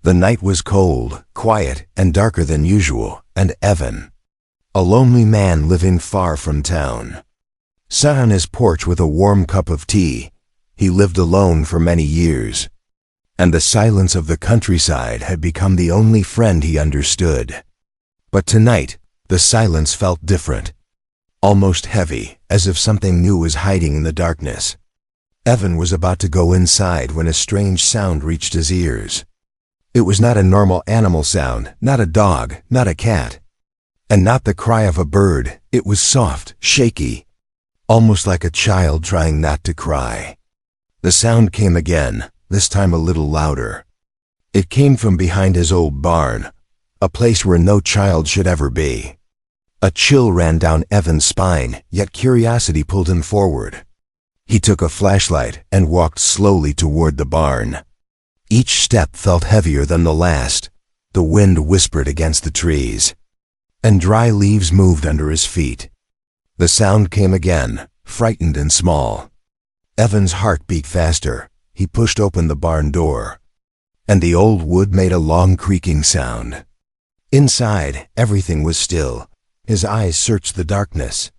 The night was cold, quiet, and darker than usual, and Evan, a lonely man living far from town, sat on his porch with a warm cup of tea. He lived alone for many years, and the silence of the countryside had become the only friend he understood. But tonight, the silence felt different, almost heavy, as if something new was hiding in the darkness. Evan was about to go inside when a strange sound reached his ears. It was not a normal animal sound, not a dog, not a cat, and not the cry of a bird. It was soft, shaky, almost like a child trying not to cry. The sound came again, this time a little louder. It came from behind his old barn, a place where no child should ever be. A chill ran down Evan's spine, yet curiosity pulled him forward. He took a flashlight and walked slowly toward the barn. Each step felt heavier than the last. The wind whispered against the trees, and dry leaves moved under his feet. The sound came again, frightened and small. Evan's heart beat faster. He pushed open the barn door, and the old wood made a long creaking sound. Inside, everything was still. His eyes searched the darkness,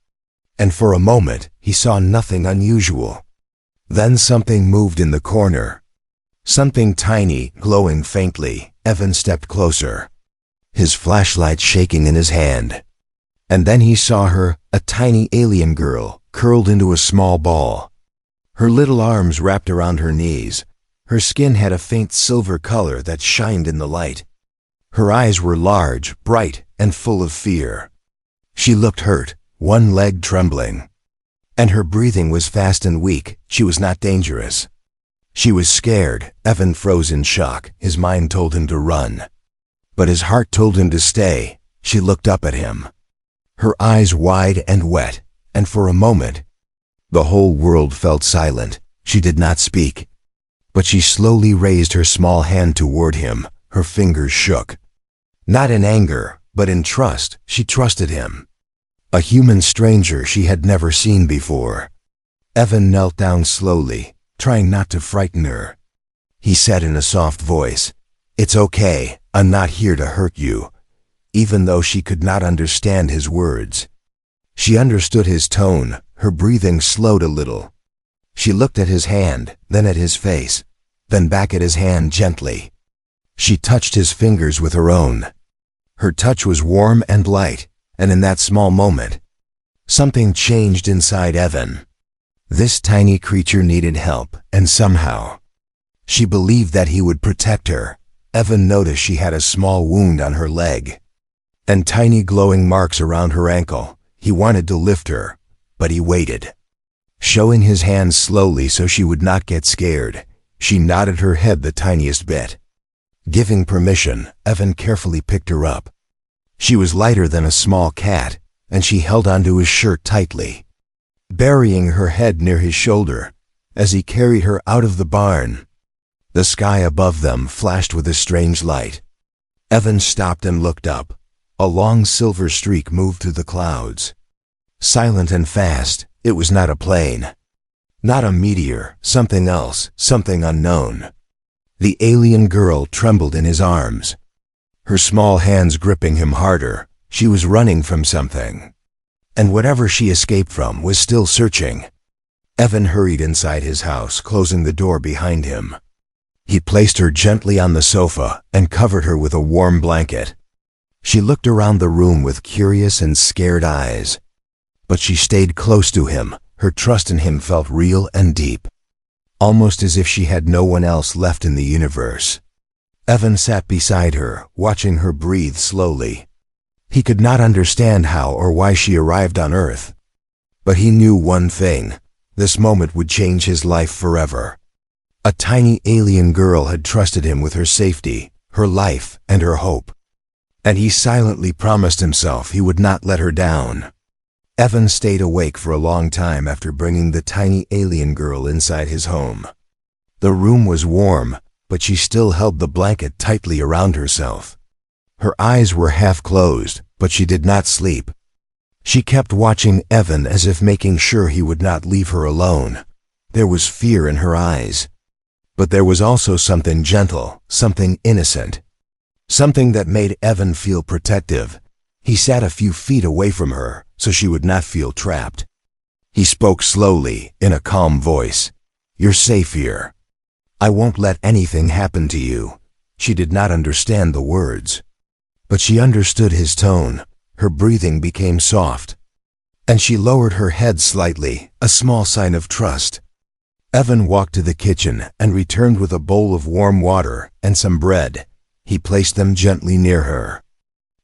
and for a moment, he saw nothing unusual. Then something moved in the corner. Something tiny, glowing faintly. Evan stepped closer, his flashlight shaking in his hand. And then he saw her, a tiny alien girl, curled into a small ball. Her little arms wrapped around her knees. Her skin had a faint silver color that shined in the light. Her eyes were large, bright, and full of fear. She looked hurt, one leg trembling, and her breathing was fast and weak. She was not dangerous. She was scared. Evan froze in shock. His mind told him to run, but his heart told him to stay. She looked up at him, her eyes wide and wet, and for a moment, the whole world felt silent. She did not speak, but she slowly raised her small hand toward him. Her fingers shook. Not in anger, but in trust. She trusted him, a human stranger she had never seen before. Evan knelt down slowly, trying not to frighten her. He said in a soft voice, "It's okay, I'm not here to hurt you," even though she could not understand his words. She understood his tone. Her breathing slowed a little. She looked at his hand, then at his face, then back at his hand gently. She touched his fingers with her own. Her touch was warm and light, and in that small moment, something changed inside Evan. This tiny creature needed help, and somehow, she believed that he would protect her. Evan noticed she had a small wound on her leg, and tiny glowing marks around her ankle. He wanted to lift her, but he waited, showing his hands slowly so she would not get scared. She nodded her head the tiniest bit. Giving permission, Evan carefully picked her up. She was lighter than a small cat, and she held onto his shirt tightly, burying her head near his shoulder as he carried her out of the barn. The sky above them flashed with a strange light. Evan stopped and looked up. A long silver streak moved through the clouds. Silent and fast. It was not a plane, not a meteor, something else, something unknown. The alien girl trembled in his arms, her small hands gripping him harder. She was running from something, and whatever she escaped from was still searching. Evan hurried inside his house, closing the door behind him. He placed her gently on the sofa and covered her with a warm blanket. She looked around the room with curious and scared eyes, but she stayed close to him. Her trust in him felt real and deep, almost as if she had no one else left in the universe. Evan sat beside her, watching her breathe slowly. He could not understand how or why she arrived on Earth, but he knew one thing: this moment would change his life forever. A tiny alien girl had trusted him with her safety, her life, and her hope, and he silently promised himself he would not let her down. Evan stayed awake for a long time after bringing the tiny alien girl inside his home. The room was warm, but she still held the blanket tightly around herself. Her eyes were half closed, but she did not sleep. She kept watching Evan as if making sure he would not leave her alone. There was fear in her eyes. But there was also something gentle, something innocent, something that made Evan feel protective. He sat a few feet away from her so she would not feel trapped. He spoke slowly, in a calm voice. "You're safe here. I won't let anything happen to you." She did not understand the words, but she understood his tone. Her breathing became soft, and she lowered her head slightly, a small sign of trust. Evan walked to the kitchen and returned with a bowl of warm water and some bread. He placed them gently near her.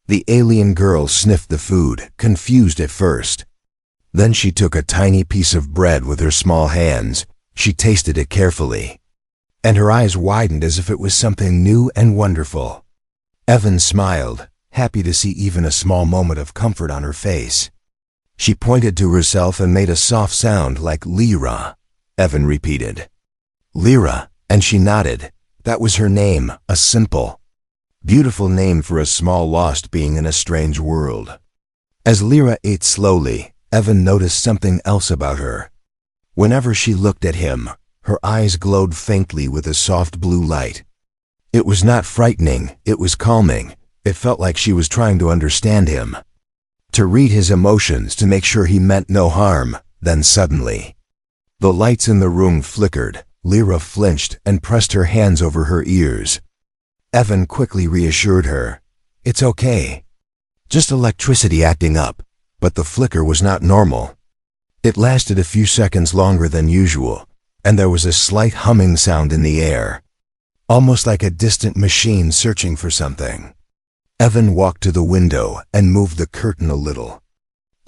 The alien girl sniffed the food, confused at first. Then she took a tiny piece of bread with her small hands. She tasted it carefully, and her eyes widened as if it was something new and wonderful. Evan smiled, happy to see even a small moment of comfort on her face. She pointed to herself and made a soft sound like Lyra. Evan repeated, "Lyra," and she nodded. That was her name, a simple, beautiful name for a small lost being in a strange world. As Lyra ate slowly, Evan noticed something else about her. Whenever she looked at him, her eyes glowed faintly with a soft blue light. It was not frightening, it was calming. It felt like she was trying to understand him, to read his emotions, to make sure he meant no harm. Then suddenly, the lights in the room flickered. Lyra flinched and pressed her hands over her ears. Evan quickly reassured her. "It's okay. Just electricity acting up." But the flicker was not normal. It lasted a few seconds longer than usual, and there was a slight humming sound in the air, almost like a distant machine searching for something. Evan walked to the window and moved the curtain a little.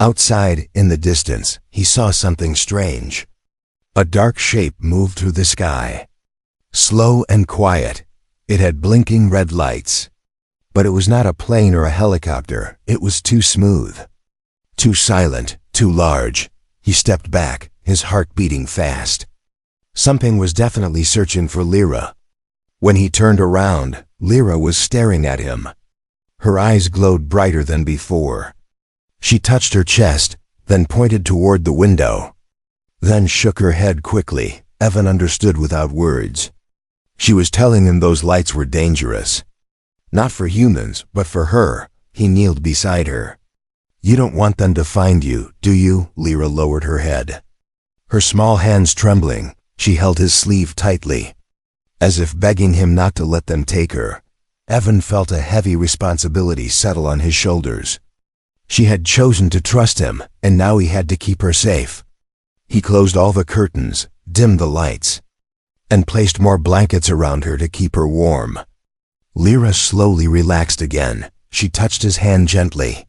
Outside, in the distance, he saw something strange. A dark shape moved through the sky. Slow and quiet, it had blinking red lights. But it was not a plane or a helicopter. It was too smooth, too silent, too large. He stepped back, his heart beating fast. Something was definitely searching for Lyra. When he turned around, Lyra was staring at him. Her eyes glowed brighter than before. She touched her chest, then pointed toward the window, then shook her head quickly. Evan understood without words. She was telling him those lights were dangerous. Not for humans, but for her. He kneeled beside her. "You don't want them to find you, do you?" Lyra lowered her head. Her small hands trembling, she held his sleeve tightly, as if begging him not to let them take her. Evan felt a heavy responsibility settle on his shoulders. She had chosen to trust him, and now he had to keep her safe. He closed all the curtains, dimmed the lights, and placed more blankets around her to keep her warm. Lyra slowly relaxed again. She touched his hand gently,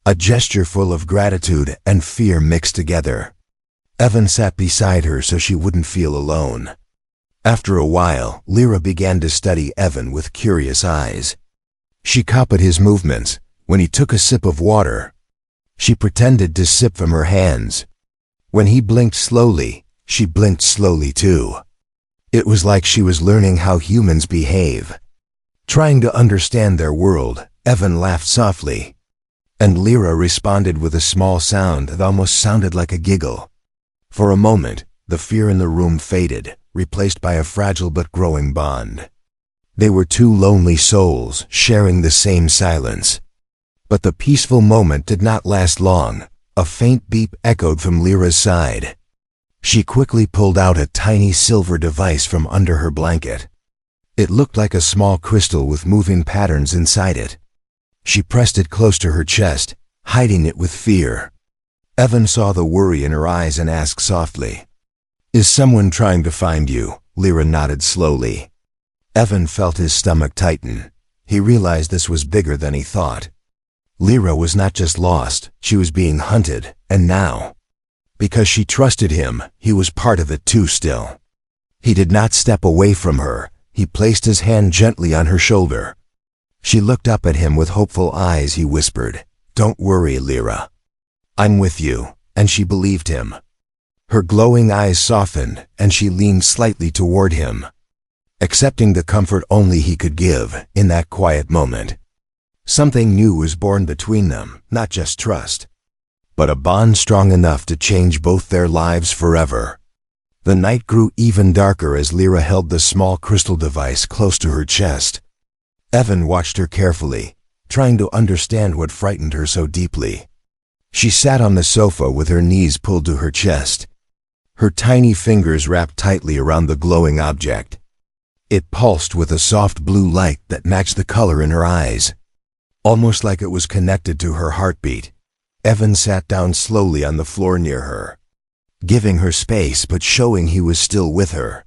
a gesture full of gratitude and fear mixed together. Evan sat beside her so she wouldn't feel alone. After a while, Lyra began to study Evan with curious eyes. She copied his movements. When he took a sip of water, she pretended to sip from her hands. When he blinked slowly, she blinked slowly too. It was like she was learning how humans behave, trying to understand their world. Evan laughed softly, and Lyra responded with a small sound that almost sounded like a giggle. For a moment, the fear in the room faded, replaced by a fragile but growing bond. They were two lonely souls, sharing the same silence. But the peaceful moment did not last long. A faint beep echoed from Lyra's side. She quickly pulled out a tiny silver device from under her blanket. It looked like a small crystal with moving patterns inside it. She pressed it close to her chest, hiding it with fear. Evan saw the worry in her eyes and asked softly, "Is someone trying to find you?" Lyra nodded slowly. Evan felt his stomach tighten. He realized this was bigger than he thought. Lyra was not just lost, she was being hunted, and now, because she trusted him, he was part of it too still. He did not step away from her. He placed his hand gently on her shoulder. She looked up at him with hopeful eyes. He whispered, "Don't worry, Lyra. I'm with you," and she believed him. Her glowing eyes softened, and she leaned slightly toward him, accepting the comfort only he could give in that quiet moment. Something new was born between them, not just trust, but a bond strong enough to change both their lives forever. The night grew even darker as Lyra held the small crystal device close to her chest. Evan watched her carefully, trying to understand what frightened her so deeply. She sat on the sofa with her knees pulled to her chest. Her tiny fingers wrapped tightly around the glowing object. It pulsed with a soft blue light that matched the color in her eyes, almost like it was connected to her heartbeat. Evan sat down slowly on the floor near her, giving her space but showing he was still with her.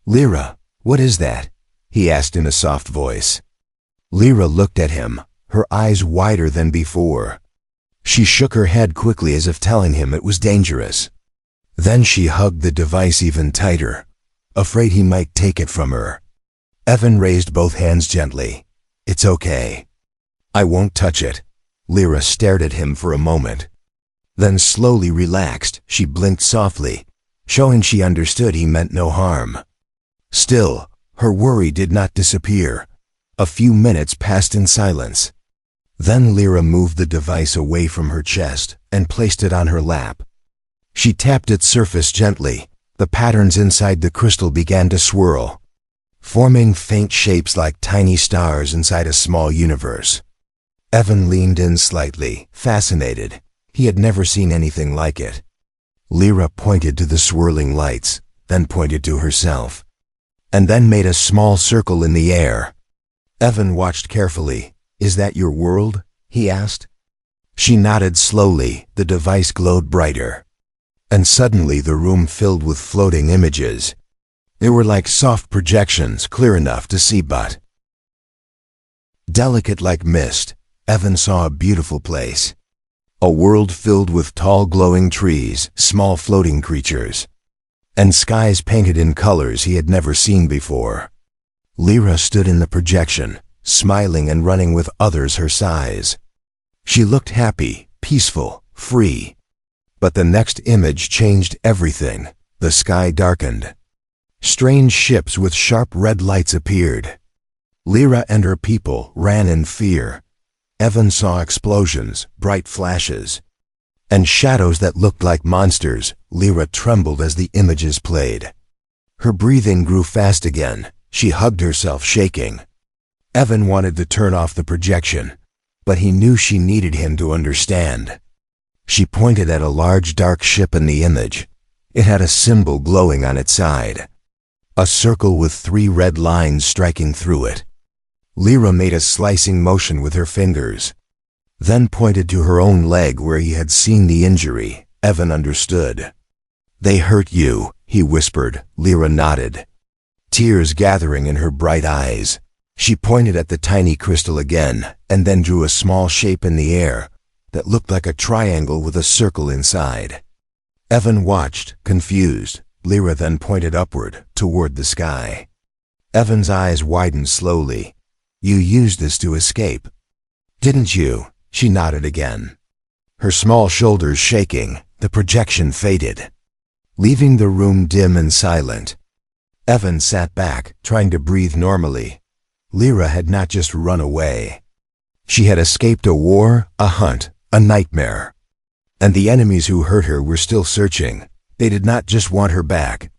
"Lyra, what is that?" he asked in a soft voice. Lyra looked at him, her eyes wider than before. She shook her head quickly as if telling him it was dangerous. Then she hugged the device even tighter, afraid he might take it from her. Evan raised both hands gently. "It's okay. I won't touch it." Lyra stared at him for a moment. Then slowly relaxed. She blinked softly, showing she understood he meant no harm. Still, her worry did not disappear. A few minutes passed in silence. Then Lyra moved the device away from her chest and placed it on her lap. She tapped its surface gently. The patterns inside the crystal began to swirl, forming faint shapes like tiny stars inside a small universe. Evan leaned in slightly, fascinated. He had never seen anything like it. Lyra pointed to the swirling lights, then pointed to herself, and then made a small circle in the air. Evan watched carefully. "Is that your world?" he asked. She nodded slowly. The device glowed brighter, and suddenly the room filled with floating images. They were like soft projections, clear enough to see but delicate like mist. Evan saw a beautiful place. A world filled with tall glowing trees, small floating creatures, and skies painted in colors he had never seen before. Lyra stood in the projection, smiling and running with others her size. She looked happy, peaceful, free. But the next image changed everything. The sky darkened. Strange ships with sharp red lights appeared. Lyra and her people ran in fear. Evan saw explosions, bright flashes, and shadows that looked like monsters. Lyra trembled as the images played. Her breathing grew fast again. She hugged herself, shaking. Evan wanted to turn off the projection, but he knew she needed him to understand. She pointed at a large dark ship in the image. It had a symbol glowing on its side, a circle with 3 red lines striking through it. Lyra made a slicing motion with her fingers, then pointed to her own leg where he had seen the injury. Evan understood. "They hurt you," he whispered. Lyra nodded, tears gathering in her bright eyes. She pointed at the tiny crystal again, and then drew a small shape in the air that looked like a triangle with a circle inside. Evan watched, confused. Lyra then pointed upward, toward the sky. Evan's eyes widened slowly. "You used this to escape, didn't you?" She nodded again, her small shoulders shaking. The projection faded, leaving the room dim and silent. Evan sat back, trying to breathe normally. Lyra had not just run away. She had escaped a war, a hunt, a nightmare. And the enemies who hurt her were still searching. They did not just want her back.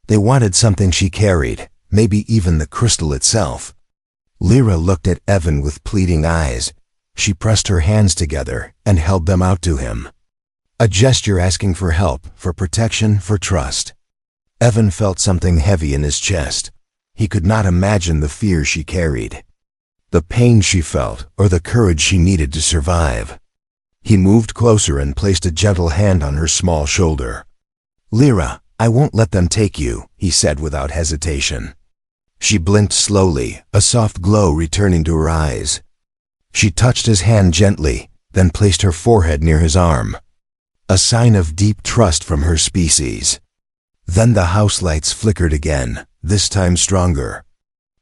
They wanted something she carried, maybe even the crystal itself. Lyra looked at Evan with pleading eyes. She pressed her hands together and held them out to him, a gesture asking for help, for protection, for trust. Evan felt something heavy in his chest. He could not imagine the fear she carried, the pain she felt, or the courage she needed to survive. He moved closer and placed a gentle hand on her small shoulder. "Lyra, I won't let them take you," he said without hesitation. She blinked slowly, a soft glow returning to her eyes. She touched his hand gently, then placed her forehead near his arm, a sign of deep trust from her species. Then the house lights flickered again, this time stronger.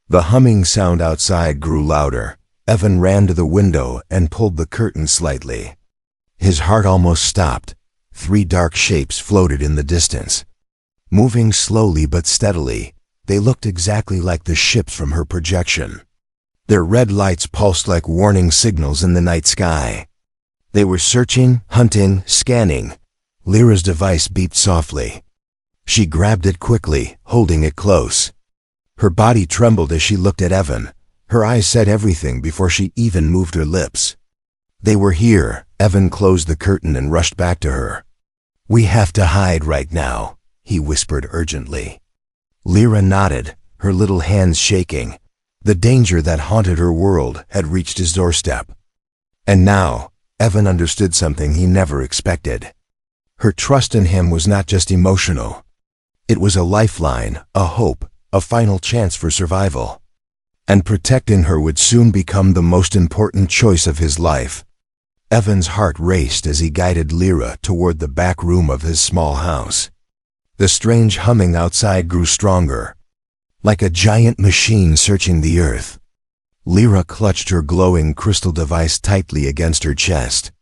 The humming sound outside grew louder. Evan ran to the window and pulled the curtain slightly. His heart almost stopped. 3 dark shapes floated in the distance, moving slowly but steadily. They looked exactly like the ships from her projection. Their red lights pulsed like warning signals in the night sky. They were searching, hunting, scanning. Lyra's device beeped softly. She grabbed it quickly, holding it close. Her body trembled as she looked at Evan. Her eyes said everything before she even moved her lips. They were here. Evan closed the curtain and rushed back to her. "We have to hide right now," he whispered urgently. Lyra nodded, her little hands shaking. The danger that haunted her world had reached his doorstep. And now, Evan understood something he never expected. Her trust in him was not just emotional. It was a lifeline, a hope, a final chance for survival. And protecting her would soon become the most important choice of his life. Evan's heart raced as he guided Lyra toward the back room of his small house. The strange humming outside grew stronger, like a giant machine searching the earth. Lyra clutched her glowing crystal device tightly against her chest.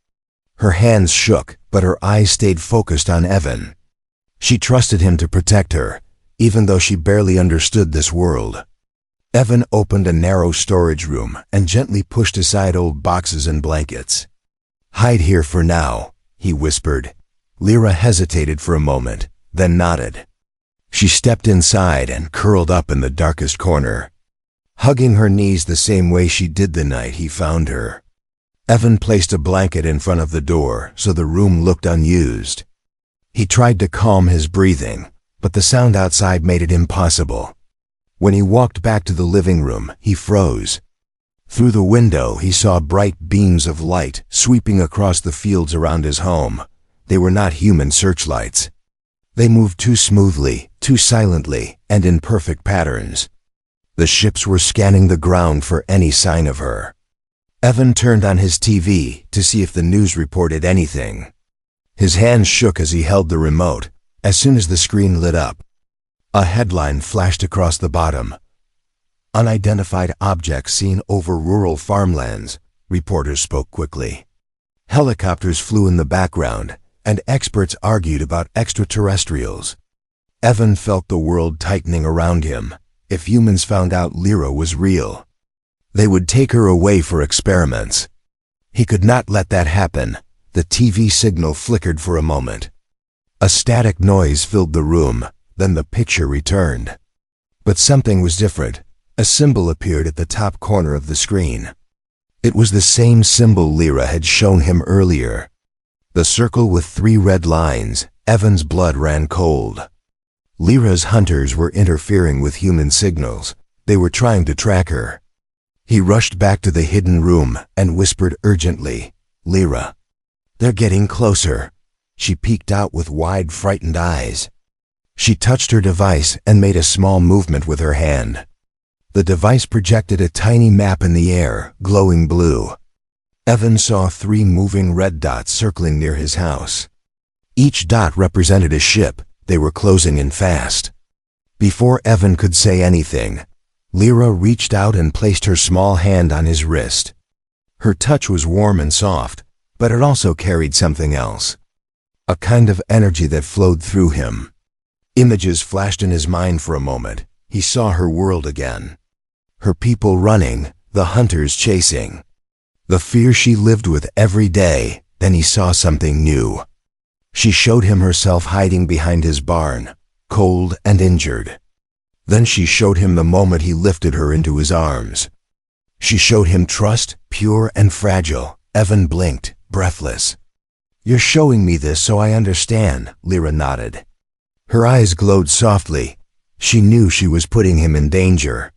Her hands shook, but her eyes stayed focused on Evan. She trusted him to protect her, even though she barely understood this world. Evan opened a narrow storage room and gently pushed aside old boxes and blankets. "Hide here for now," he whispered. Lyra hesitated for a moment, then nodded. She stepped inside and curled up in the darkest corner, hugging her knees the same way she did the night he found her. Evan placed a blanket in front of the door so the room looked unused. He tried to calm his breathing, but the sound outside made it impossible. When he walked back to the living room, he froze. Through the window, he saw bright beams of light sweeping across the fields around his home. They were not human searchlights. They moved too smoothly, too silently, and in perfect patterns. The ships were scanning the ground for any sign of her. Evan turned on his TV to see if the news reported anything. His hands shook as he held the remote. As soon as the screen lit up, a headline flashed across the bottom. "Unidentified objects seen over rural farmlands," reporters spoke quickly. Helicopters flew in the background, and experts argued about extraterrestrials. Evan felt the world tightening around him. If humans found out Lyra was real, they would take her away for experiments. He could not let that happen. The TV signal flickered for a moment. A static noise filled the room, then the picture returned. But something was different. A symbol appeared at the top corner of the screen. It was the same symbol Lyra had shown him earlier. The circle with 3 red lines. Evan's blood ran cold. Lyra's hunters were interfering with human signals. They were trying to track her. He rushed back to the hidden room and whispered urgently, "Lyra, they're getting closer." She peeked out with wide, frightened eyes. She touched her device and made a small movement with her hand. The device projected a tiny map in the air, glowing blue. Evan saw 3 moving red dots circling near his house. Each dot represented a ship. They were closing in fast. Before Evan could say anything, Lyra reached out and placed her small hand on his wrist. Her touch was warm and soft, but it also carried something else. A kind of energy that flowed through him. Images flashed in his mind for a moment. He saw her world again. Her people running, the hunters chasing. The fear she lived with every day. Then he saw something new. She showed him herself hiding behind his barn, cold and injured. Then she showed him the moment he lifted her into his arms. She showed him trust, pure and fragile. Evan blinked, breathless. "You're showing me this so I understand," Lyra nodded. Her eyes glowed softly. She knew she was putting him in danger.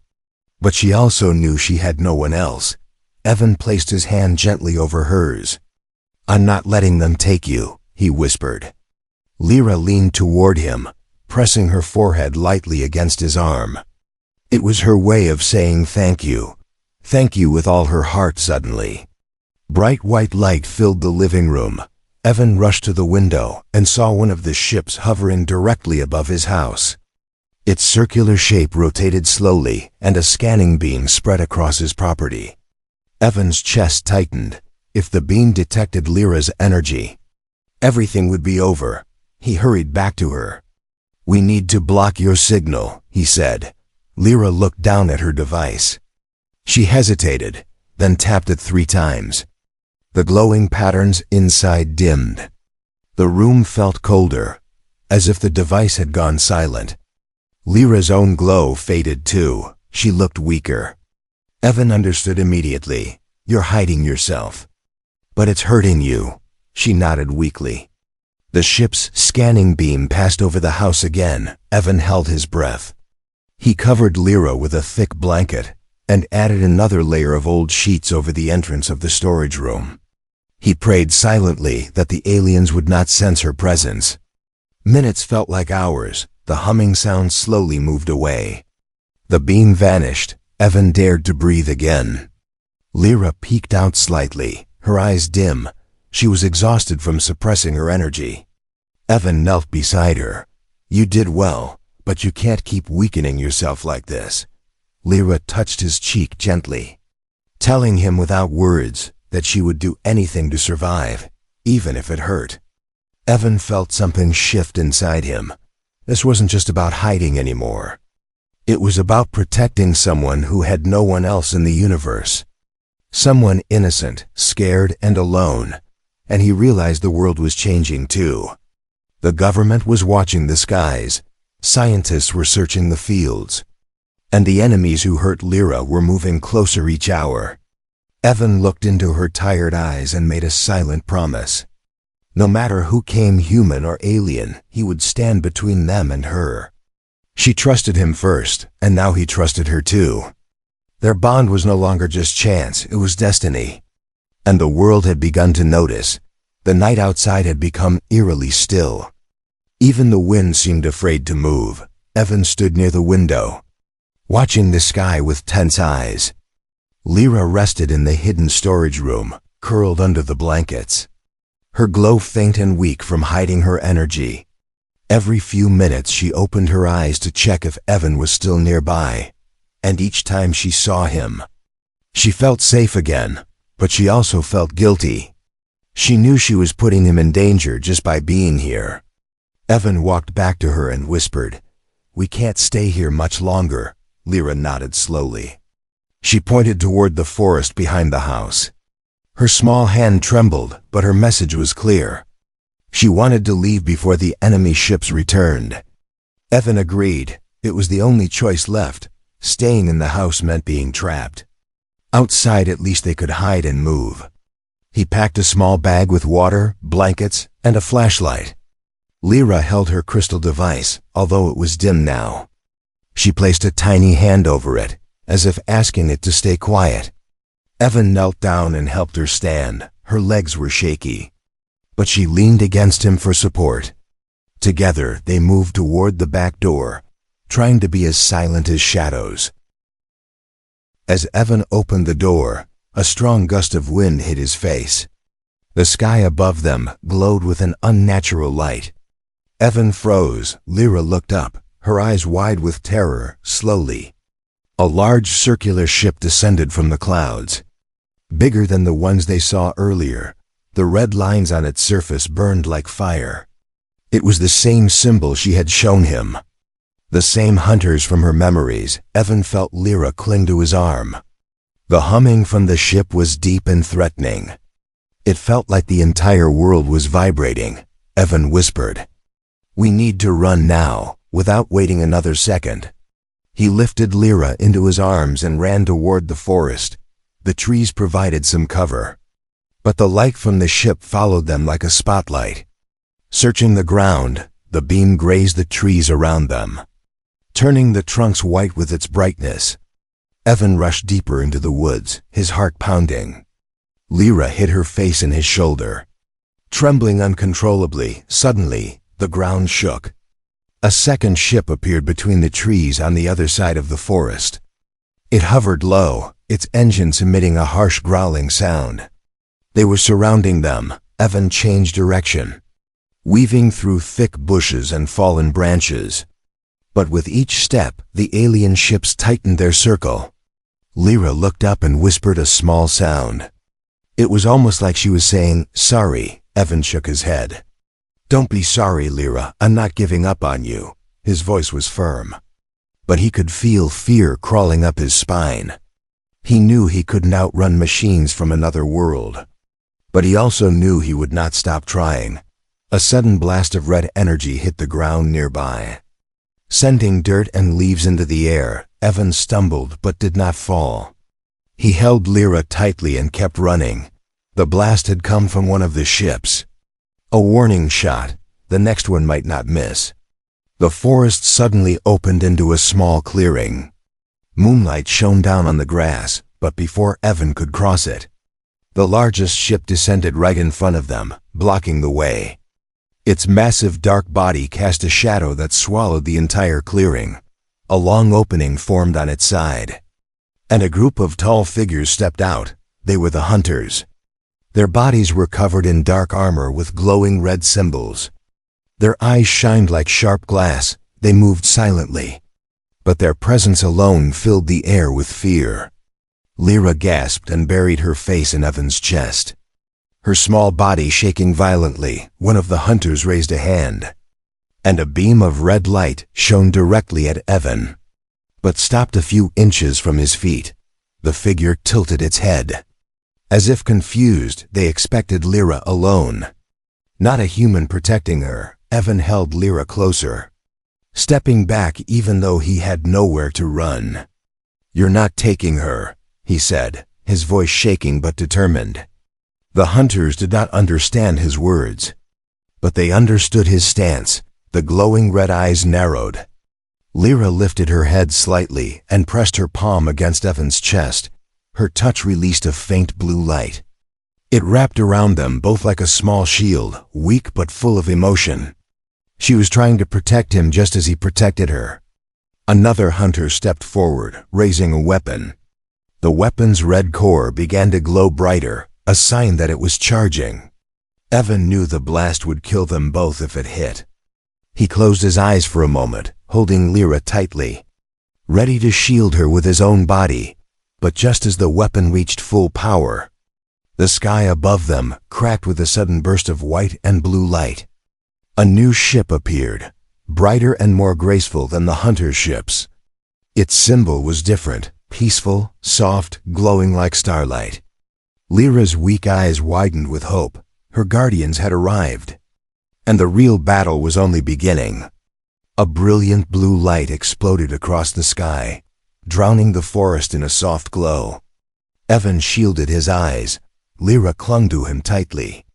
But she also knew she had no one else. Evan placed his hand gently over hers. "I'm not letting them take you," he whispered. Lyra leaned toward him, pressing her forehead lightly against his arm. It was her way of saying thank you. Thank you with all her heart suddenly. Bright white light filled the living room. Evan rushed to the window and saw one of the ships hovering directly above his house. Its circular shape rotated slowly, and a scanning beam spread across his property. Evan's chest tightened. If the beam detected Lyra's energy, everything would be over. He hurried back to her. "We need to block your signal," he said. Lyra looked down at her device. She hesitated, then tapped it 3 times. The glowing patterns inside dimmed. The room felt colder. as if the device had gone silent. Lyra's own glow faded too. She looked weaker. Evan understood immediately. You're hiding yourself. But it's hurting you. She nodded weakly. The ship's scanning beam passed over the house again. Evan held his breath. He covered Lyra with a thick blanket and added another layer of old sheets over the entrance of the storage room. He prayed silently that the aliens would not sense her presence. Minutes felt like hours. The humming sound slowly moved away. The beam vanished. Evan dared to breathe again. Lyra peeked out slightly, her eyes dim. She was exhausted from suppressing her energy. Evan knelt beside her. You did well, but you can't keep weakening yourself like this. Lyra touched his cheek gently, telling him without words that she would do anything to survive, even if it hurt. Evan felt something shift inside him. This wasn't just about hiding anymore. It was about protecting someone who had no one else in the universe. Someone innocent, scared, and alone. And he realized the world was changing too. The government was watching the skies. Scientists were searching the fields. And the enemies who hurt Lyra were moving closer each hour. Evan looked into her tired eyes and made a silent promise. No matter who came, human or alien, he would stand between them and her. She trusted him first, and now he trusted her too. Their bond was no longer just chance, it was destiny. And the world had begun to notice. The night outside had become eerily still. Even the wind seemed afraid to move. Evan stood near the window, watching the sky with tense eyes. Lyra rested in the hidden storage room, curled under the blankets. Her glow faint and weak from hiding her energy. Every few minutes she opened her eyes to check if Evan was still nearby, and each time she saw him, she felt safe again, but she also felt guilty. She knew she was putting him in danger just by being here. Evan walked back to her and whispered, "We can't stay here much longer." Lyra nodded slowly. She pointed toward the forest behind the house. Her small hand trembled, but her message was clear. She wanted to leave before the enemy ships returned. Evan agreed. It was the only choice left. Staying in the house meant being trapped. Outside, at least they could hide and move. He packed a small bag with water, blankets, and a flashlight. Lyra held her crystal device, although it was dim now. She placed a tiny hand over it, as if asking it to stay quiet. Evan knelt down and helped her stand. Her legs were shaky, but she leaned against him for support. Together, they moved toward the back door, trying to be as silent as shadows. As Evan opened the door, a strong gust of wind hit his face. The sky above them glowed with an unnatural light. Evan froze. Lyra looked up, her eyes wide with terror. Slowly, a large circular ship descended from the clouds. Bigger than the ones they saw earlier, the red lines on its surface burned like fire. It was the same symbol she had shown him. The same hunters from her memories. Evan felt Lyra cling to his arm. The humming from the ship was deep and threatening. It felt like the entire world was vibrating. Evan whispered, "We need to run now," without waiting another second. He lifted Lyra into his arms and ran toward the forest. The trees provided some cover, but the light from the ship followed them like a spotlight. Searching the ground, the beam grazed the trees around them, turning the trunks white with its brightness. Evan rushed deeper into the woods, his heart pounding. Lyra hid her face in his shoulder, trembling uncontrollably. Suddenly, the ground shook. A second ship appeared between the trees on the other side of the forest. It hovered low, its engines emitting a harsh growling sound. They were surrounding them. Evan changed direction, weaving through thick bushes and fallen branches. But with each step, the alien ships tightened their circle. Lyra looked up and whispered a small sound. It was almost like she was saying, "Sorry." Evan shook his head. "Don't be sorry, Lyra. I'm not giving up on you." His voice was firm, but he could feel fear crawling up his spine. He knew he couldn't outrun machines from another world, but he also knew he would not stop trying. A sudden blast of red energy hit the ground nearby. Sending dirt and leaves into the air, Evan stumbled but did not fall. He held Lyra tightly and kept running. The blast had come from one of the ships. A warning shot. The next one might not miss. The forest suddenly opened into a small clearing. Moonlight shone down on the grass, but before Evan could cross it, the largest ship descended right in front of them, blocking the way. Its massive dark body cast a shadow that swallowed the entire clearing. A long opening formed on its side, and a group of tall figures stepped out. They were the hunters. Their bodies were covered in dark armor with glowing red symbols. Their eyes shined like sharp glass. They moved silently, but their presence alone filled the air with fear. Lyra gasped and buried her face in Evan's chest, her small body shaking violently. One of the hunters raised a hand, and a beam of red light shone directly at Evan, but stopped a few inches from his feet. The figure tilted its head. As if confused, they expected Lyra alone. Not a human protecting her. Evan held Lyra closer, stepping back even though he had nowhere to run. "You're not taking her," he said, his voice shaking but determined. The hunters did not understand his words, but they understood his stance. The glowing red eyes narrowed. Lyra lifted her head slightly and pressed her palm against Evan's chest. Her touch released a faint blue light. It wrapped around them both like a small shield, weak but full of emotion. She was trying to protect him just as he protected her. Another hunter stepped forward, raising a weapon. The weapon's red core began to glow brighter, a sign that it was charging. Evan knew the blast would kill them both if it hit. He closed his eyes for a moment, holding Lyra tightly, ready to shield her with his own body. But just as the weapon reached full power, the sky above them cracked with a sudden burst of white and blue light. A new ship appeared, brighter and more graceful than the hunter ships. Its symbol was different, peaceful, soft, glowing like starlight. Lyra's weak eyes widened with hope. Her guardians had arrived, and the real battle was only beginning. A brilliant blue light exploded across the sky, drowning the forest in a soft glow. Evan shielded his eyes. Lyra clung to him tightly.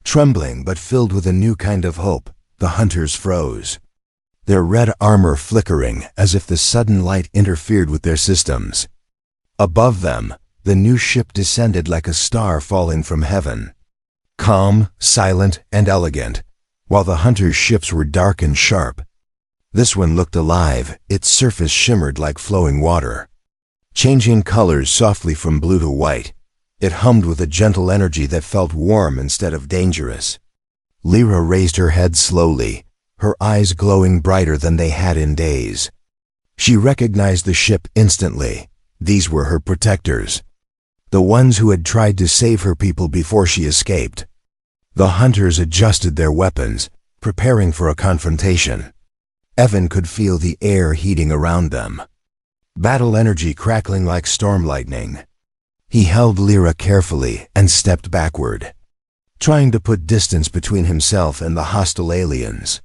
Trembling but filled with a new kind of hope, the hunters froze, their red armor flickering as if the sudden light interfered with their systems. Above them, the new ship descended like a star falling from heaven, calm, silent, and elegant, while the hunters' ships were dark and sharp. This one looked alive. Its surface shimmered like flowing water, changing colors softly from blue to white. It hummed with a gentle energy that felt warm instead of dangerous. Lyra raised her head slowly, her eyes glowing brighter than they had in days. She recognized the ship instantly. These were her protectors, the ones who had tried to save her people before she escaped. The hunters adjusted their weapons, preparing for a confrontation. Evan could feel the air heating around them, battle energy crackling like storm lightning. He held Lyra carefully and stepped backward, trying to put distance between himself and the hostile aliens.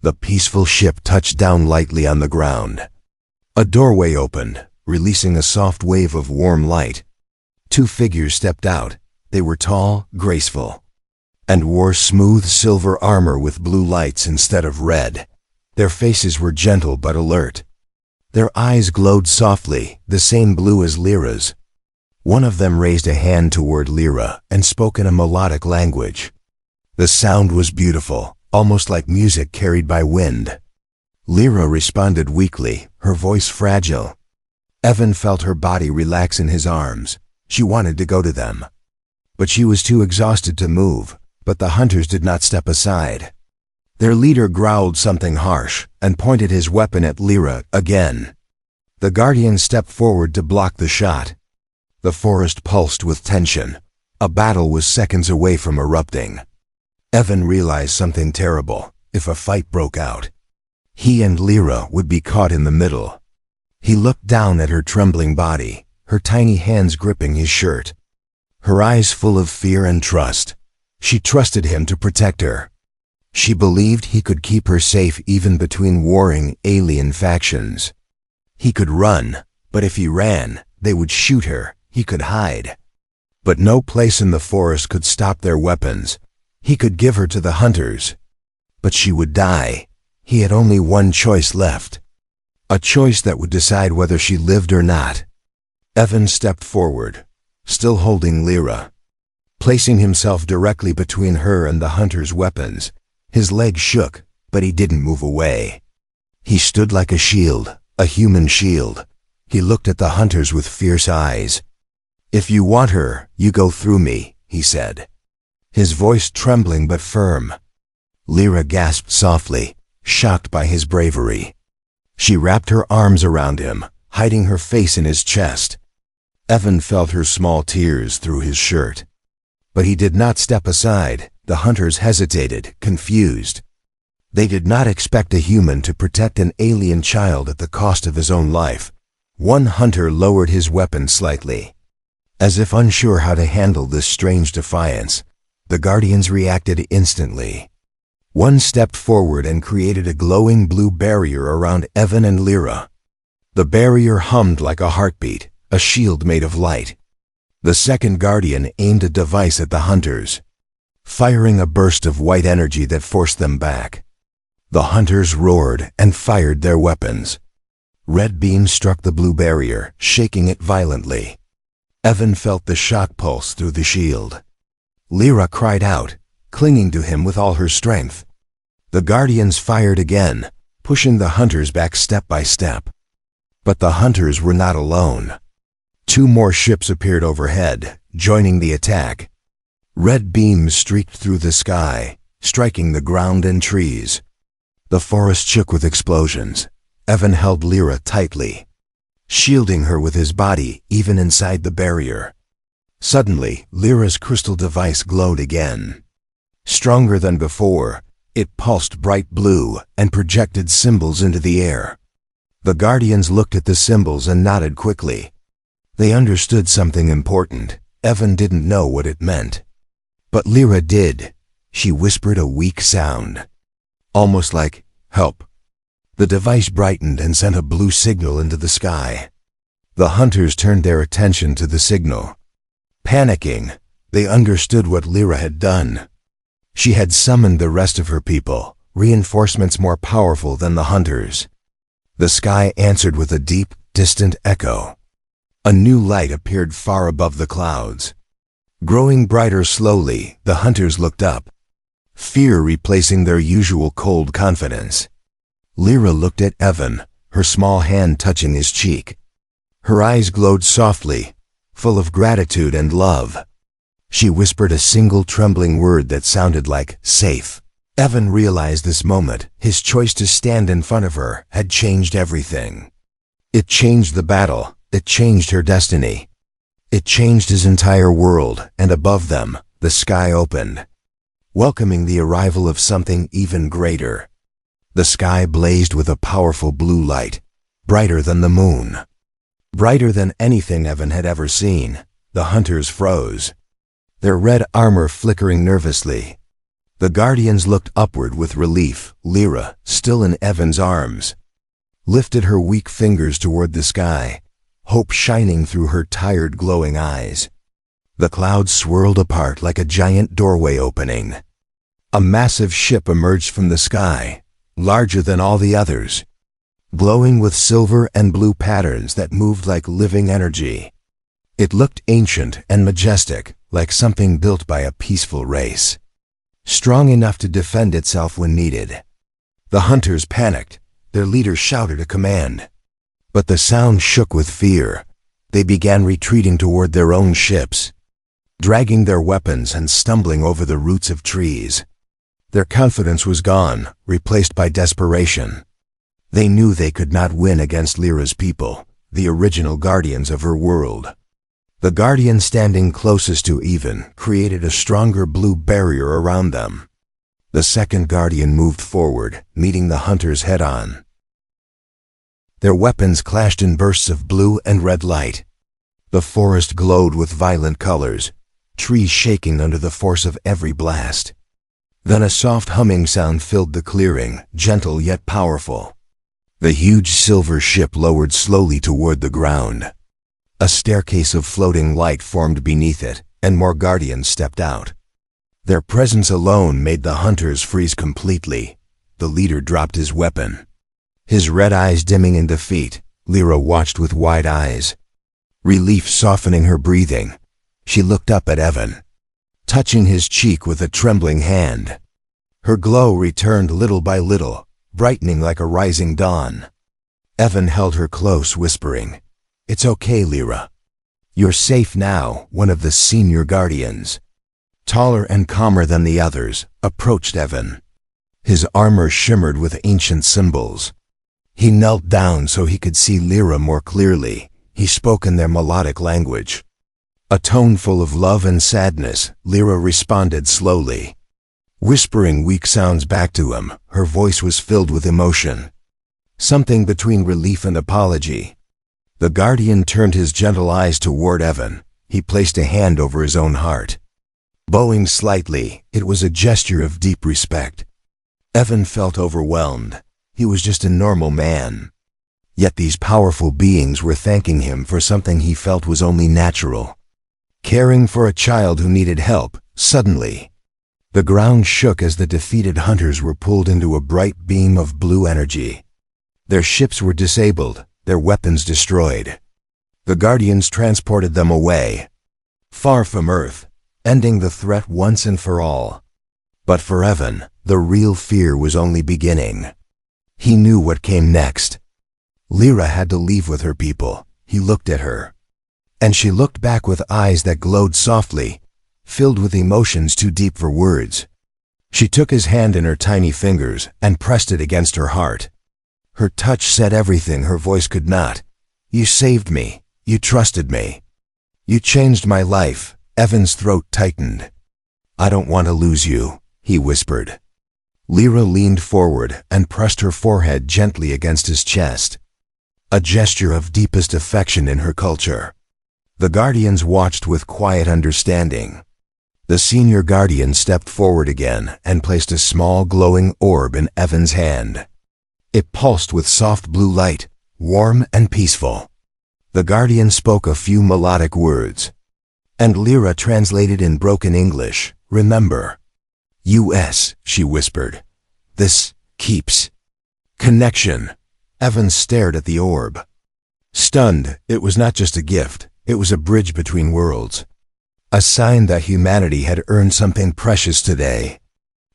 The peaceful ship touched down lightly on the ground. A doorway opened, releasing a soft wave of warm light. Two figures stepped out. They were tall, graceful, and wore smooth silver armor with blue lights instead of red. Their faces were gentle but alert. Their eyes glowed softly, the same blue as Lyra's. One of them raised a hand toward Lyra and spoke in a melodic language. The sound was beautiful, almost like music carried by wind. Lyra responded weakly, her voice fragile. Evan felt her body relax in his arms. She wanted to go to them, but she was too exhausted to move. But the hunters did not step aside. Their leader growled something harsh and pointed his weapon at Lyra again. The guardian stepped forward to block the shot. The forest pulsed with tension. A battle was seconds away from erupting. Evan realized something terrible. If a fight broke out, he and Lyra would be caught in the middle. He looked down at her trembling body, her tiny hands gripping his shirt, her eyes full of fear and trust. She trusted him to protect her. She believed he could keep her safe even between warring alien factions. He could run, but if he ran, they would shoot her. He could hide. But no place in the forest could stop their weapons. He could give her to the hunters. But she would die. He had only one choice left. A choice that would decide whether she lived or not. Evan stepped forward, still holding Lyra. Placing himself directly between her and the hunter's weapons, his legs shook, but he didn't move away. He stood like a shield, a human shield. He looked at the hunters with fierce eyes. "If you want her, you go through me," he said. His voice trembling but firm. Lyra gasped softly, shocked by his bravery. She wrapped her arms around him, hiding her face in his chest. Evan felt her small tears through his shirt. But he did not step aside. The hunters hesitated, confused. They did not expect a human to protect an alien child at the cost of his own life. One hunter lowered his weapon slightly. As if unsure how to handle this strange defiance, the Guardians reacted instantly. One stepped forward and created a glowing blue barrier around Evan and Lyra. The barrier hummed like a heartbeat, a shield made of light. The second Guardian aimed a device at the hunters, firing a burst of white energy that forced them back. The hunters roared and fired their weapons. Red beams struck the blue barrier, shaking it violently. Evan felt the shock pulse through the shield. Lyra cried out, clinging to him with all her strength. The Guardians fired again, pushing the hunters back step by step. But the hunters were not alone. Two more ships appeared overhead, joining the attack. Red beams streaked through the sky, striking the ground and trees. The forest shook with explosions. Evan held Lyra tightly, shielding her with his body even inside the barrier. Suddenly, Lyra's crystal device glowed again. Stronger than before, it pulsed bright blue and projected symbols into the air. The Guardians looked at the symbols and nodded quickly. They understood something important. Evan didn't know what it meant. But Lyra did. She whispered a weak sound, almost like, "Help." The device brightened and sent a blue signal into the sky. The hunters turned their attention to the signal. Panicking, they understood what Lyra had done. She had summoned the rest of her people, reinforcements more powerful than the hunters. The sky answered with a deep, distant echo. A new light appeared far above the clouds. Growing brighter slowly, the hunters looked up, fear replacing their usual cold confidence. Lyra looked at Evan, her small hand touching his cheek. Her eyes glowed softly, full of gratitude and love. She whispered a single trembling word that sounded like safe. Evan realized this moment, his choice to stand in front of her, had changed everything. It changed the battle. It changed her destiny. It changed his entire world, and above them, the sky opened, welcoming the arrival of something even greater. The sky blazed with a powerful blue light, brighter than the moon. Brighter than anything Evan had ever seen. The hunters froze, their red armor flickering nervously. The Guardians looked upward with relief. Lyra, still in Evan's arms, lifted her weak fingers toward the sky, hope shining through her tired, glowing eyes. The clouds swirled apart like a giant doorway opening. A massive ship emerged from the sky, larger than all the others, glowing with silver and blue patterns that moved like living energy. It looked ancient and majestic, like something built by a peaceful race, strong enough to defend itself when needed. The hunters panicked. Their leader shouted a command. But the sound shook with fear. They began retreating toward their own ships, dragging their weapons and stumbling over the roots of trees. Their confidence was gone, replaced by desperation. They knew they could not win against Lyra's people, the original guardians of her world. The guardian standing closest to Evan created a stronger blue barrier around them. The second guardian moved forward, meeting the hunters head-on. Their weapons clashed in bursts of blue and red light. The forest glowed with violent colors, trees shaking under the force of every blast. Then a soft humming sound filled the clearing, gentle yet powerful. The huge silver ship lowered slowly toward the ground. A staircase of floating light formed beneath it, and more guardians stepped out. Their presence alone made the hunters freeze completely. The leader dropped his weapon. His red eyes dimming in defeat, Lyra watched with wide eyes. Relief softening her breathing, she looked up at Evan, touching his cheek with a trembling hand. Her glow returned little by little, brightening like a rising dawn. Evan held her close, whispering, "It's okay, Lyra. You're safe now," one of the senior guardians, taller and calmer than the others, approached Evan. His armor shimmered with ancient symbols. He knelt down so he could see Lyra more clearly. He spoke in their melodic language. A tone full of love and sadness, Lyra responded slowly, whispering weak sounds back to him. Her voice was filled with emotion, something between relief and apology. The guardian turned his gentle eyes toward Evan. He placed a hand over his own heart. Bowing slightly, it was a gesture of deep respect. Evan felt overwhelmed. He was just a normal man. Yet these powerful beings were thanking him for something he felt was only natural. Caring for a child who needed help. Suddenly, the ground shook as the defeated hunters were pulled into a bright beam of blue energy. Their ships were disabled, their weapons destroyed. The guardians transported them away, far from Earth, ending the threat once and for all. But for Evan, the real fear was only beginning. He knew what came next. Lyra had to leave with her people. He looked at her, and she looked back with eyes that glowed softly, filled with emotions too deep for words. She took his hand in her tiny fingers and pressed it against her heart. Her touch said everything her voice could not. "You saved me. You trusted me. You changed my life." Evan's throat tightened. "I don't want to lose you," he whispered. Lyra leaned forward and pressed her forehead gently against his chest, a gesture of deepest affection in her culture. The guardians watched with quiet understanding. The senior guardian stepped forward again and placed a small glowing orb in Evan's hand. It pulsed with soft blue light, warm and peaceful. The guardian spoke a few melodic words, and Lyra translated in broken English, "Remember, US," she whispered. "This keeps connection." Evan stared at the orb. Stunned, it was not just a gift, it was a bridge between worlds. A sign that humanity had earned something precious today.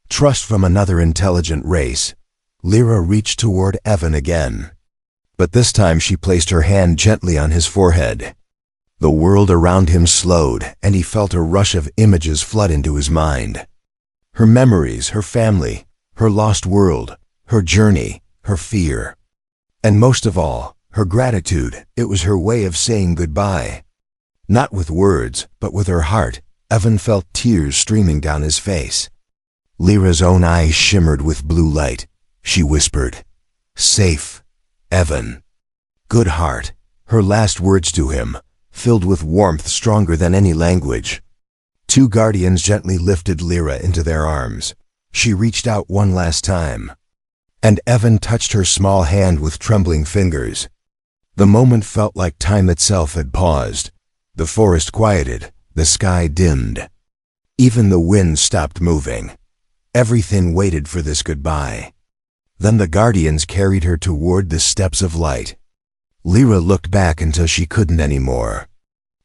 Trust from another intelligent race. Lyra reached toward Evan again, but this time she placed her hand gently on his forehead. The world around him slowed, and he felt a rush of images flood into his mind. Her memories, her family, her lost world, her journey, her fear. And most of all, her gratitude. It was her way of saying goodbye. Not with words, but with her heart. Evan felt tears streaming down his face. Lyra's own eyes shimmered with blue light. She whispered, "Safe, Evan." "Good heart," her last words to him, filled with warmth stronger than any language. Two guardians gently lifted Lyra into their arms. She reached out one last time, and Evan touched her small hand with trembling fingers. The moment felt like time itself had paused. The forest quieted, the sky dimmed. Even the wind stopped moving. Everything waited for this goodbye. Then the guardians carried her toward the steps of light. Lyra looked back until she couldn't anymore.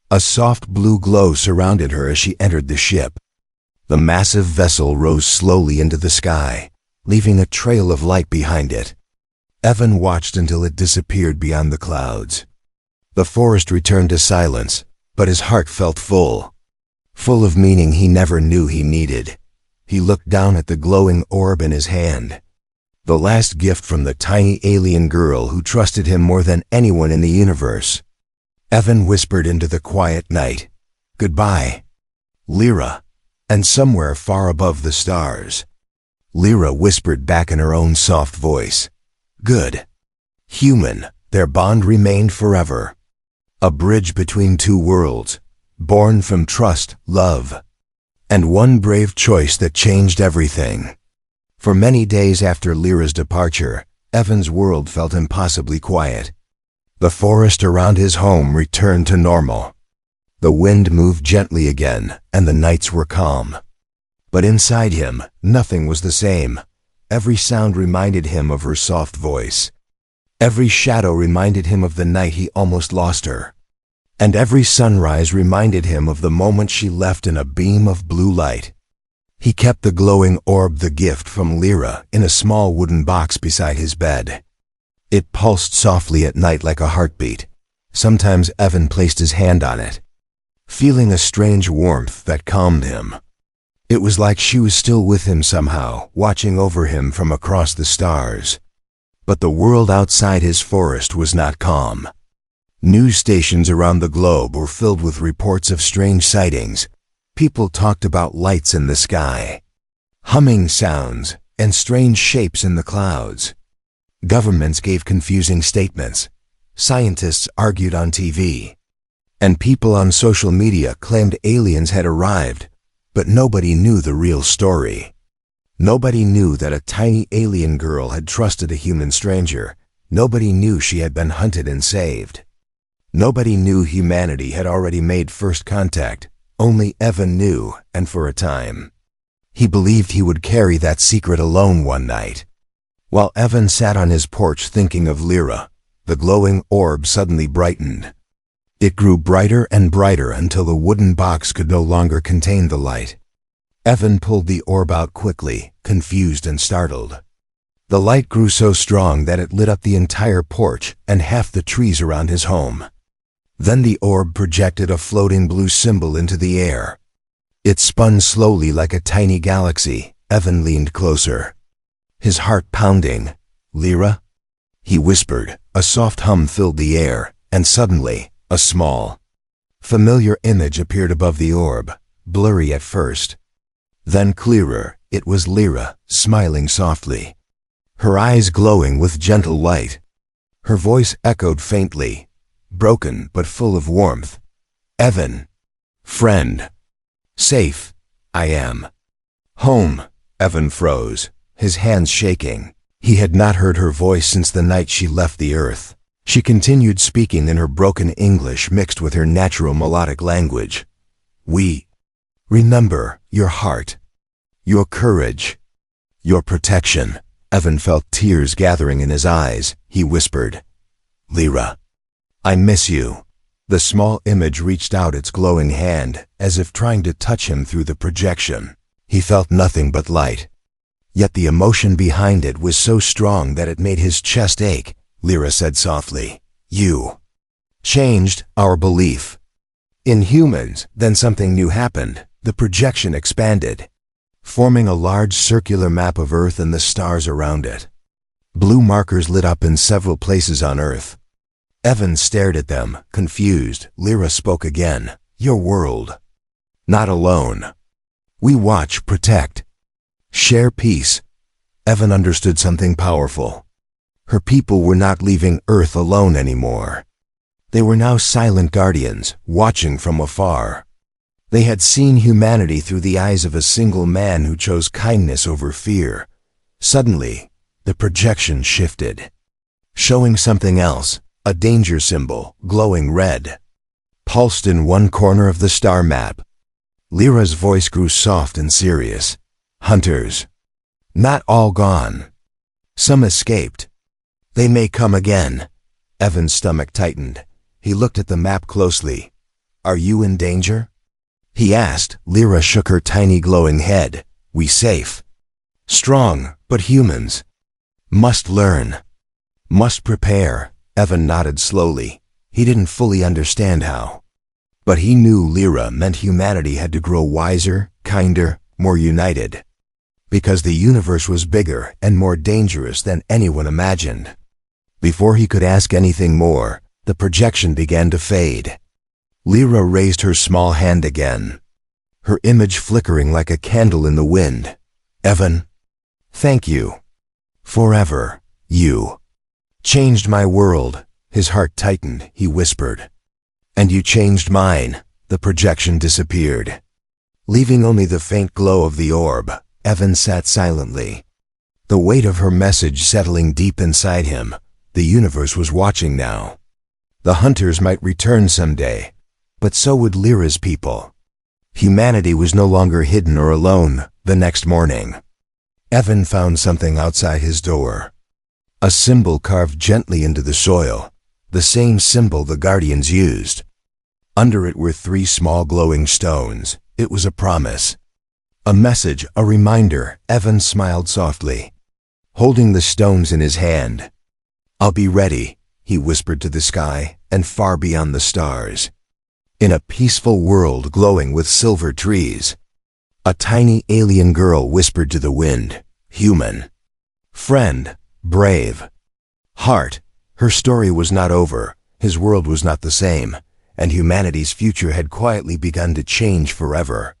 A soft blue glow surrounded her as she entered the ship. The massive vessel rose slowly into the sky, leaving a trail of light behind it. Evan watched until it disappeared beyond the clouds. The forest returned to silence, but his heart felt full of meaning he never knew he needed. He looked down at the glowing orb in his hand, the last gift from the tiny alien girl who trusted him more than anyone in the universe. Evan whispered into the quiet night, "Goodbye, Lyra," and somewhere far above the stars, Lyra whispered back in her own soft voice, "Good. Human." Their bond remained forever. A bridge between two worlds, born from trust, love, And one brave choice that changed everything. For many days after Lyra's departure, Evan's world felt impossibly quiet. The forest around his home returned to normal. The wind moved gently again, and the nights were calm. But inside him, nothing was the same. Every sound reminded him of her soft voice. Every shadow reminded him of the night he almost lost her. And every sunrise reminded him of the moment she left in a beam of blue light. He kept the glowing orb, the gift from Lyra, in a small wooden box beside his bed. It pulsed softly at night like a heartbeat. Sometimes Evan placed his hand on it, feeling a strange warmth that calmed him. It was like she was still with him somehow, watching over him from across the stars. But the world outside his forest was not calm. News stations around the globe were filled with reports of strange sightings. People talked about lights in the sky, humming sounds, and strange shapes in the clouds. Governments gave confusing statements. Scientists argued on TV. And people on social media claimed aliens had arrived, but nobody knew the real story. Nobody knew that a tiny alien girl had trusted a human stranger. Nobody knew she had been hunted and saved. Nobody knew humanity had already made first contact. Only Evan knew, and for a time. He believed he would carry that secret alone one night. While Evan sat on his porch thinking of Lyra, the glowing orb suddenly brightened. It grew brighter and brighter until the wooden box could no longer contain the light. Evan pulled the orb out quickly, confused and startled. The light grew so strong that it lit up the entire porch and half the trees around his home. Then the orb projected a floating blue symbol into the air. It spun slowly like a tiny galaxy. Evan leaned closer, his heart pounding. "Lyra?" he whispered. A soft hum filled the air, and suddenly, a small, familiar image appeared above the orb, blurry at first. Then clearer. It was Lyra, smiling softly, her eyes glowing with gentle light. Her voice echoed faintly, broken but full of warmth. "Evan. Friend. Safe. I am. Home." Evan froze, his hands shaking. He had not heard her voice since the night she left the earth. She continued speaking in her broken English mixed with her natural melodic language. "We remember your heart, your courage, your protection." Evan felt tears gathering in his eyes. He whispered, "Lyra, I miss you." The small image reached out its glowing hand, as if trying to touch him through the projection. He felt nothing but light. Yet the emotion behind it was so strong that it made his chest ache. Lyra said softly, "You changed our belief in humans." Then something new happened. The projection expanded, forming a large circular map of Earth and the stars around it. Blue markers lit up in several places on Earth. Evan stared at them, confused. Lyra spoke again. "Your world. Not alone. We watch, protect, share peace." Evan understood something powerful. Her people were not leaving Earth alone anymore. They were now silent guardians, watching from afar. They had seen humanity through the eyes of a single man who chose kindness over fear. Suddenly, the projection shifted, showing something else. A danger symbol, glowing red, pulsed in one corner of the star map. Lyra's voice grew soft and serious. "Hunters. Not all gone. Some escaped. They may come again." Evan's stomach tightened. He looked at the map closely. "Are you in danger?" he asked. Lyra shook her tiny glowing head. "We safe. Strong, but humans. Must learn. Must prepare." Evan nodded slowly. He didn't fully understand how. But he knew Lyra meant humanity had to grow wiser, kinder, more united. Because the universe was bigger and more dangerous than anyone imagined. Before he could ask anything more, the projection began to fade. Lyra raised her small hand again, her image flickering like a candle in the wind. "Evan, thank you. Forever. You changed my world." His heart tightened. He whispered, "And you changed mine." The projection disappeared. Leaving only the faint glow of the orb, Evan sat silently. The weight of her message settling deep inside him. The universe was watching now. The hunters might return someday, but so would Lyra's people. Humanity was no longer hidden or alone. The next morning, Evan found something outside his door. A symbol carved gently into the soil, the same symbol the Guardians used. Under it were 3 small glowing stones. It was a promise. A message, a reminder. Evan smiled softly, holding the stones in his hand. "I'll be ready," he whispered to the sky and far beyond the stars. In a peaceful world glowing with silver trees, a tiny alien girl whispered to the wind, "Human, friend, brave, heart." Her story was not over, his world was not the same, and humanity's future had quietly begun to change forever.